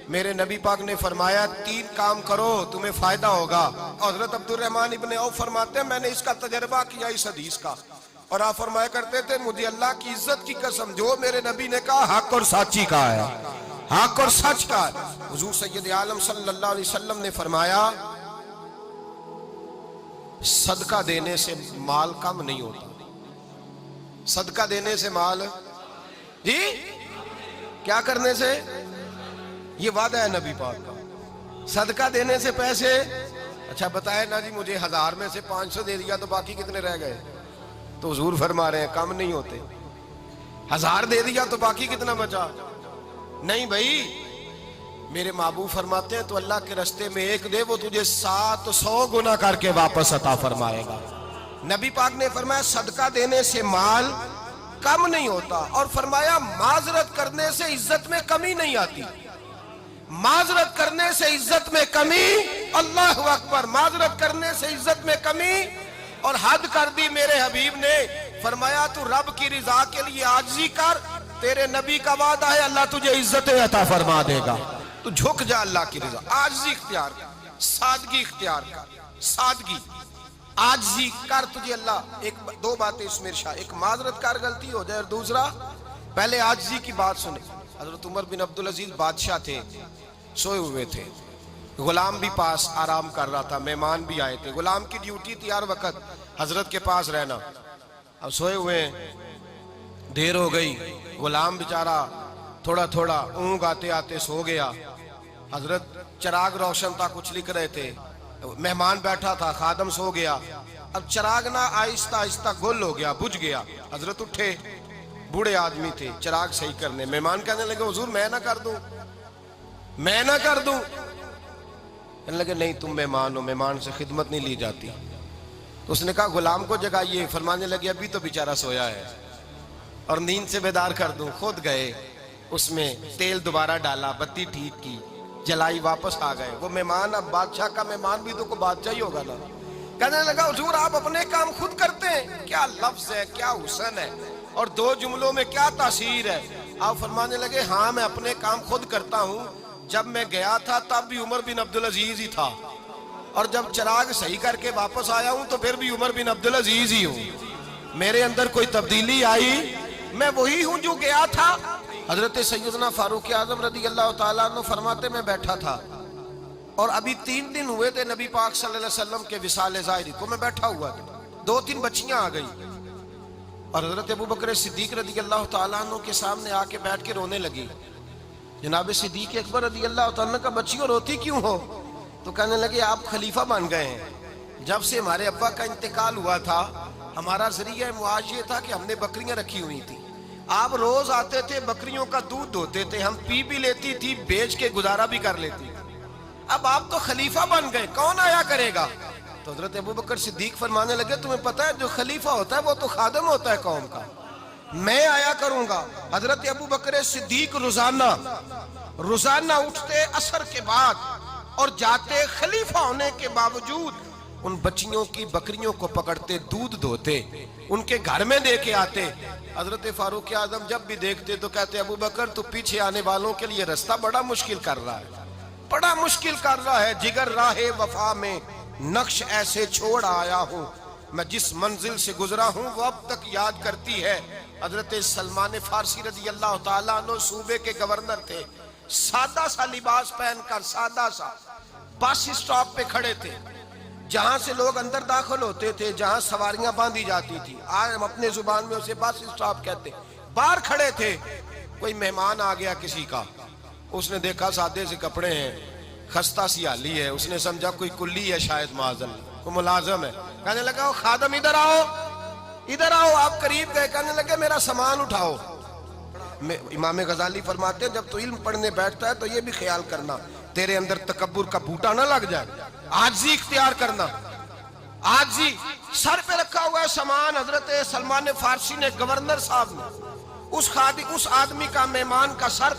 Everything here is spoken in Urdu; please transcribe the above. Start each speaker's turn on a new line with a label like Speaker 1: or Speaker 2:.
Speaker 1: میرے نبی پاک نے فرمایا 3 کام کرو تمہیں فائدہ ہوگا. حضرت عبدالرحمن ابن عوف فرماتے ہیں میں نے اس کا تجربہ کیا اس حدیث کا, اور آپ فرمایا کرتے تھے مجھے اللہ کی عزت کی قسم جو میرے نبی نے کہا حق اور سچی کہا ہے, حق اور سچ کا. حضور سید عالم صلی اللہ علیہ وسلم نے فرمایا صدقہ دینے سے مال کم نہیں ہوتا. صدقہ دینے سے مال جی کیا کرنے سے, یہ وعدہ ہے نبی پاک کا. صدقہ دینے سے پیسے, اچھا بتائے نا جی مجھے 1000 میں سے 500 دے دیا تو باقی کتنے رہ گئے؟ تو حضور فرما رہے ہیں کم نہیں ہوتے. 1000 دے دیا تو باقی کتنا بچا؟ نہیں بھائی, میرے محبوب فرماتے ہیں تو اللہ کے رستے میں 1 دے وہ تجھے 700 گنا کر کے واپس عطا فرمائے گا. نبی پاک نے فرمایا صدقہ دینے سے مال کم نہیں ہوتا, اور فرمایا معذرت کرنے سے عزت میں کمی نہیں آتی. معذرت کرنے سے عزت میں کمی, اللہ اکبر, معذرت کرنے سے عزت میں کمی. اور حد کر دی میرے حبیب نے, فرمایا تو رب کی رضا کے لیے عاجزی کر, تیرے نبی کا وعدہ ہے اللہ تجھے عزت عطا فرما دے گا. تو جھک جا اللہ کی رضا, عاجزی اختیار کر, سادگی اختیار کر, سادگی عاجزی کر, تجھے اللہ 2 باتیں اس میں ارشاد, ایک معذرت کر غلطی ہو جائے, اور دوسرا پہلے عاجزی کی بات سنیں. حضرت عمر بن عبدالعزیز بادشاہ تھے, سوئے ہوئے تھے, غلام بھی پاس آرام کر رہا تھا, مہمان بھی آئے تھے. غلام کی ڈیوٹی تھی ہر وقت حضرت کے پاس رہنا. اب سوئے ہوئے دیر ہو گئی, غلام بیچارہ تھوڑا تھوڑا اونگ آتے آتے سو گیا. حضرت چراغ روشن تھا, کچھ لکھ رہے تھے, مہمان بیٹھا تھا, خادم سو گیا. اب چراغ نہ آہستہ آہستہ گل ہو گیا, بجھ گیا. حضرت اٹھے, بوڑھے آدمی تھے, چراغ صحیح کرنے. مہمان کہنے لگے حضور میں نہ کر دوں, میں نہ کر دوں. کہنے لگے نہیں تم مہمان ہو, مہمان سے خدمت نہیں لی جاتی. تو اس نے کہا غلام کو جگائیے. فرمانے لگے ابھی تو بیچارہ سویا ہے اور نیند سے بیدار کر دوں. خود گئے, اس میں تیل دوبارہ ڈالا, بتی ٹھیک کی, جلائی, واپس آ گئے. وہ مہمان, اب بادشاہ کا مہمان بھی تو کوئی بادشاہ ہی ہوگا نا. کہنے لگا حضور آپ اپنے کام خود کرتے ہیں, کیا لفظ ہے, کیا حسن ہے, اور 2 جملوں میں کیا تاثیر ہے. آپ فرمانے لگے ہاں میں اپنے کام خود کرتا ہوں. جب میں گیا تھا تب بھی عمر بن عبدالعزیز ہی تھا, اور جب چراغ صحیح کر کے واپس آیا ہوں تو پھر بھی عمر بن عبدالعزیز ہی ہوں. میرے اندر کوئی تبدیلی آئی, میں وہی ہوں جو گیا تھا. حضرت سیدنا فاروق اعظم رضی اللہ تعالیٰ عنہ فرماتے میں بیٹھا تھا, اور ابھی 3 دن ہوئے تھے نبی پاک صلی اللہ علیہ وسلم کے وصال ظاہری کو. میں بیٹھا ہوا تھا, 2-3 بچیاں آ گئی, اور حضرت ابوبکر صدیق رضی اللہ تعالیٰ عنہ کے سامنے آ کے بیٹھ کے رونے لگی. جناب صدیق اکبر رضی اللہ تعالیٰ عنہ کا بچیوں روتی کیوں ہو؟ تو کہنے لگے آپ خلیفہ بن گئے ہیں. جب سے ہمارے ابا کا انتقال ہوا تھا ہمارا ذریعہ معاش یہ تھا کہ ہم نے بکریاں رکھی ہوئی تھی. آپ روز آتے تھے, بکریوں کا دودھ دھوتے تھے, ہم پی بھی لیتی تھی, بیچ کے گزارا بھی کر لیتی. اب آپ تو خلیفہ بن گئے, کون آیا کرے گا؟ تو حضرت ابوبکر صدیق فرمانے لگے تمہیں پتہ ہے جو خلیفہ ہوتا ہے وہ تو خادم ہوتا ہے قوم کا, میں آیا کروں گا. حضرت ابوبکر صدیق روزانہ اٹھتے عصر کے بعد اور جاتے, خلیفہ ہونے کے باوجود ان بچیوں کی بکریوں کو پکڑتے, دودھ دھوتے, ان کے گھر میں دے کے آتے. حضرت فاروق اعظم جب بھی دیکھتے تو کہتے ابوبکر تو پیچھے آنے والوں کے لیے راستہ بڑا مشکل کر رہا ہے, بڑا مشکل کر رہا ہے. جگر راہ وفا میں نقش ایسے چھوڑ آیا ہوں, میں جس منزل سے گزرا ہوں وہ اب تک یاد کرتی ہے. حضرت سلمان فارسی رضی اللہ تعالیٰ عنہ صوبے کے گورنر تھے, سادہ سا لباس پہن کر, سادہ سا, بس اسٹاپ پہ کھڑے تھے, جہاں سے لوگ اندر داخل ہوتے تھے, جہاں سواریاں باندھی جاتی تھی, آج ہم اپنے زبان میں اسے بس اسٹاپ کہتے. باہر کھڑے تھے, کوئی مہمان آ گیا کسی کا, اس نے دیکھا سادے سے کپڑے ہیں, خستہ سی حالی ہے, اس نے سمجھا کوئی کلی ہے شاید, معاذ اللہ کوئی ملازم ہے. کہنے لگا خادم ادھر آؤ, ادھر آؤ. آپ قریب گئے, کہنے لگے میرا سامان اٹھاؤ. امام غزالی فرماتے ہیں جب تو علم پڑھنے بیٹھتا ہے تو یہ بھی خیال کرنا تیرے اندر تکبر کا بوٹا نہ لگ جائے. عاجزی اختیار کرنا, عاجزی. سر پہ رکھا ہوا ہے سامان. حضرت سلمان فارسی نے, گورنر صاحب نے, اس آدمی کا, مہمان کا سر